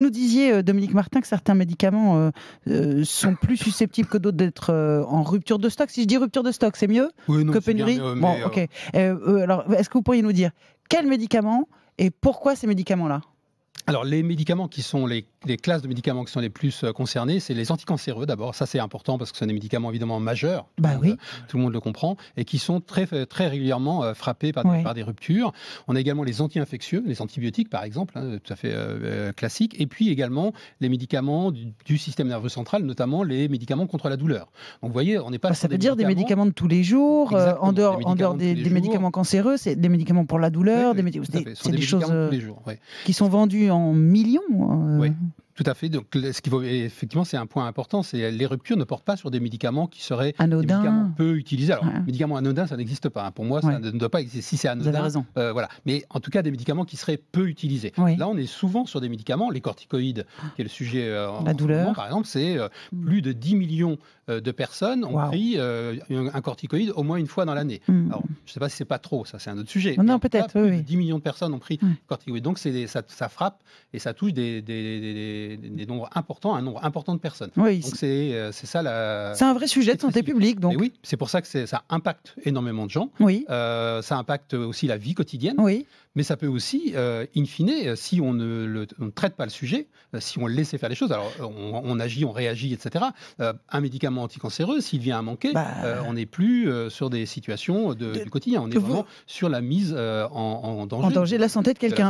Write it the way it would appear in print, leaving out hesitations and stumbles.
Nous disiez, Dominique Martin, que certains médicaments sont plus susceptibles que d'autres d'être en rupture de stock. Si je dis rupture de stock, c'est mieux Oui, non, que c'est bien, pénurie? Bon, OK. Alors, est-ce que vous pourriez nous dire quels médicaments et pourquoi ces médicaments-là? Alors, les médicaments qui sont les classes de médicaments qui sont les plus concernées, c'est les anticancéreux d'abord. Ça, c'est important parce que ce sont des médicaments évidemment majeurs. Bah oui. Tout le monde le comprend et qui sont très régulièrement frappés par Ouais. par des ruptures. On a également les anti-infectieux, les antibiotiques par exemple, tout à fait classique. Et puis également les médicaments du système nerveux central, notamment les médicaments contre la douleur. Donc vous voyez, on n'est pas Bah, sur ça veut dire des médicaments de tous les jours, Exactement, en dehors, des en dehors médicaments de tous les des jours. médicaments cancéreux, c'est des médicaments pour la douleur, Oui, tout à fait. Ce sont c'est des choses médicaments de tous les jours. Oui. qui sont vendus en millions. Oui, tout à fait. Donc, ce qui effectivement, c'est un point important, c'est les ruptures ne portent pas sur des médicaments qui seraient des médicaments peu utilisés. Alors, médicaments anodins, ça n'existe pas. Pour moi, ça ne doit pas exister. Si c'est anodin, vous avez raison. Voilà. Mais en tout cas, des médicaments qui seraient peu utilisés. Là, on est souvent sur des médicaments, les corticoïdes, qui est le sujet la douleur. Moment, par exemple, c'est plus de 10 millions de personnes ont pris un corticoïde au moins une fois dans l'année. Alors, je ne sais pas si c'est pas trop, ça c'est un autre sujet. Non, peut-être. Plus de 10 millions de personnes ont pris corticoïdes. Donc, ça frappe et ça touche des nombres importants, un nombre important de personnes. Oui, donc c'est ça c'est un vrai sujet de santé publique. Donc. Mais oui, c'est pour ça que ça impacte énormément de gens. Oui. Ça impacte aussi la vie quotidienne. Oui. Mais ça peut aussi, in fine, si on ne traite pas le sujet, si on laissait faire les choses, alors on agit, on réagit, etc. Un médicament anticancéreux, s'il vient à manquer, on n'est plus sur des situations du quotidien. On est vraiment sur la mise en danger. En danger de la santé de quelqu'un.